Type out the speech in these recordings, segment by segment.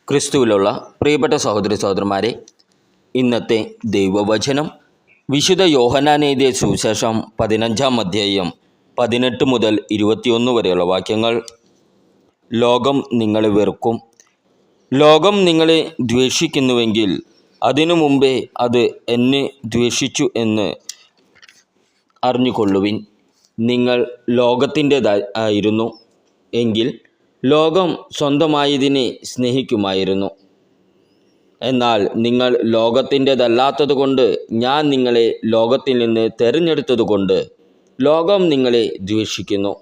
ക്രിസ്തുവിലുള്ള പ്രിയപ്പെട്ട സഹോദരി സഹോദരന്മാരെ, ഇന്നത്തെ ദൈവവചനം വിശുദ്ധ യോഹന്നാൻ എഴുതിയ സുവിശേഷം 15-ാം അധ്യായം 18 മുതൽ 21 വരെയുള്ള വാക്യങ്ങൾ. ലോകം നിങ്ങളെ വെറുക്കും. ലോകം നിങ്ങളെ ദ്വേഷിക്കുന്നുവെങ്കിൽ അതിനു മുമ്പേ അത് എന്നെ ദ്വേഷിച്ചു എന്ന് അറിഞ്ഞുകൊള്ളുവിൻ. നിങ്ങൾ ലോകത്തിൻ്റെതായിരുന്നു എങ്കിൽ ലോകം സ്വന്തമായതിനെ സ്നേഹിക്കുമായിരുന്നു. എന്നാൽ നിങ്ങൾ ലോകത്തിൻ്റെതല്ലാത്തതുകൊണ്ട് ഞാൻ നിങ്ങളെ ലോകത്തിൽ നിന്ന് തിരഞ്ഞെടുത്തതുകൊണ്ട് ലോകം നിങ്ങളെ ദ്വേഷിക്കുന്നു.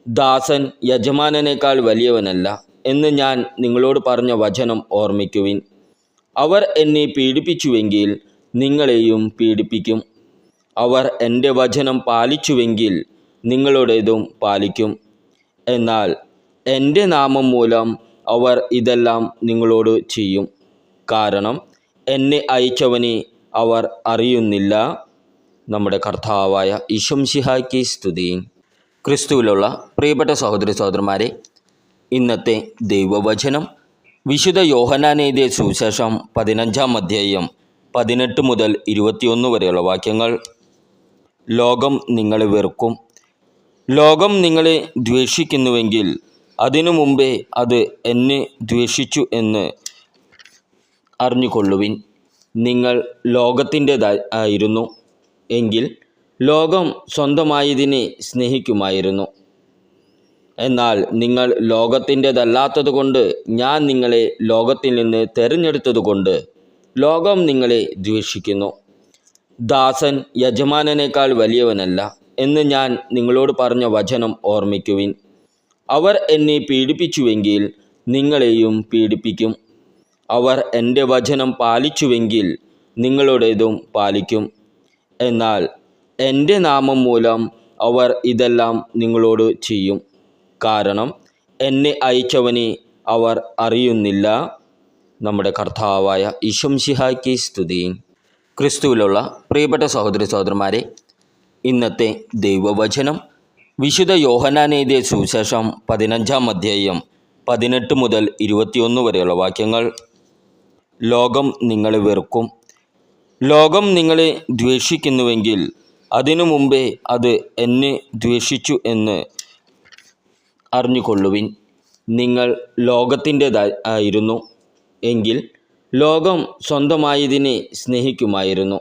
ദാസൻ യജമാനനേക്കാൾ വലിയവനല്ല എന്ന് ഞാൻ നിങ്ങളോട് പറഞ്ഞ വചനം ഓർമ്മിക്കുവിൻ. അവർ എന്നെ പീഡിപ്പിച്ചുവെങ്കിൽ നിങ്ങളെയും പീഡിപ്പിക്കും. അവർ എൻ്റെ വചനം പാലിച്ചുവെങ്കിൽ നിങ്ങളുടേതും പാലിക്കും. എന്നാൽ എൻ്റെ നാമം മൂലം അവർ ഇതെല്ലാം നിങ്ങളോട് ചെയ്യും. കാരണം എന്നെ അയച്ചവനെ അവർ അറിയുന്നില്ല. നമ്മുടെ കർത്താവായ ഈശോമിശിഹായ്ക്ക് സ്തുതി. ക്രിസ്തുവിലുള്ള പ്രിയപ്പെട്ട സഹോദരി സഹോദരന്മാരെ, ഇന്നത്തെ ദൈവവചനം വിശുദ്ധ യോഹന്നാൻ എഴുതിയ സുവിശേഷം 15-ാം അധ്യായം 18 മുതൽ 21 വരെയുള്ള വാക്യങ്ങൾ. ലോകം നിങ്ങളെ വെറുക്കും. ലോകം നിങ്ങളെ ദ്വേഷിക്കുന്നുവെങ്കിൽ അതിനു മുമ്പേ അത് എന്നെ ദ്വേഷിച്ചു എന്ന് അറിഞ്ഞുകൊള്ളുവിൻ. നിങ്ങൾ ലോകത്തിൻ്റെതായിരുന്നു എങ്കിൽ ലോകം സ്വന്തമായതിനെ സ്നേഹിക്കുമായിരുന്നു. എന്നാൽ നിങ്ങൾ ലോകത്തിൻ്റെതല്ലാത്തതുകൊണ്ട് ഞാൻ നിങ്ങളെ ലോകത്തിൽ നിന്ന് തിരഞ്ഞെടുത്തതുകൊണ്ട് ലോകം നിങ്ങളെ ദ്വേഷിക്കുന്നു. ദാസൻ യജമാനനേക്കാൾ വലിയവനല്ല എന്ന് ഞാൻ നിങ്ങളോട് പറഞ്ഞ വചനം ഓർമ്മിക്കുവിൻ. അവർ എന്നെ പീഡിപ്പിച്ചുവെങ്കിൽ നിങ്ങളെയും പീഡിപ്പിക്കും. അവർ എൻ്റെ വചനം പാലിച്ചുവെങ്കിൽ നിങ്ങളുടേതും പാലിക്കും. എന്നാൽ എൻ്റെ നാമം മൂലം അവർ ഇതെല്ലാം നിങ്ങളോട് ചെയ്യും. കാരണം എന്നെ അയച്ചവനെ അവർ അറിയുന്നില്ല. നമ്മുടെ കർത്താവായ ഈശോമിശിഹായ്ക്ക് സ്തുതി. ക്രിസ്തുവിലുള്ള പ്രിയപ്പെട്ട സഹോദരി സഹോദരന്മാരെ, ഇന്നത്തെ ദൈവവചനം വിശുദ്ധ യോഹന്നാൻ എഴുതിയ സുവിശേഷം 15-ാം അധ്യായം 18 മുതൽ 21 വരെയുള്ള വാക്യങ്ങൾ. ലോകം നിങ്ങളെ വെറുക്കും. ലോകം നിങ്ങളെ ദ്വേഷിക്കുന്നുവെങ്കിൽ അതിനു മുമ്പേ അത് എന്നെ ദ്വേഷിച്ചു എന്ന് അറിഞ്ഞുകൊള്ളുവിൻ. നിങ്ങൾ ലോകത്തിൻ്റെതായിരുന്നു എങ്കിൽ ലോകം സ്വന്തമായതിനെ സ്നേഹിക്കുമായിരുന്നു.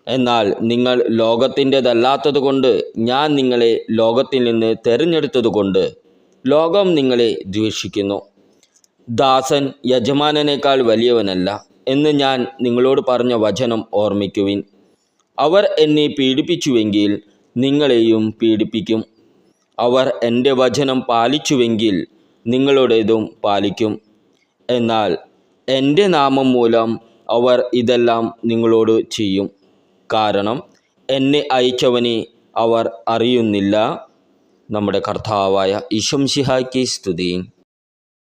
എന്നാൽ നിങ്ങൾ ലോകത്തിൻ്റെതല്ലാത്തതുകൊണ്ട് ഞാൻ നിങ്ങളെ ലോകത്തിൽ നിന്ന് തിരഞ്ഞെടുത്തതുകൊണ്ട് ലോകം നിങ്ങളെ ദ്വേഷിക്കുന്നു. ദാസൻ യജമാനനേക്കാൾ വലിയവനല്ല എന്ന് ഞാൻ നിങ്ങളോട് പറഞ്ഞ വചനം ഓർമ്മിക്കുവിൻ. അവർ എന്നെ പീഡിപ്പിച്ചുവെങ്കിൽ നിങ്ങളെയും പീഡിപ്പിക്കും. അവർ എൻ്റെ വചനം പാലിച്ചുവെങ്കിൽ നിങ്ങളുടേതും പാലിക്കും. എന്നാൽ എൻ്റെ നാമം മൂലം അവർ ഇതെല്ലാം നിങ്ങളോട് ചെയ്യും. കാരണം എന്നെ അയച്ചവനെ അവർ അറിയുന്നില്ല. നമ്മുടെ കർത്താവായ ഈശോമിശിഹായ്ക്ക് സ്തുതി.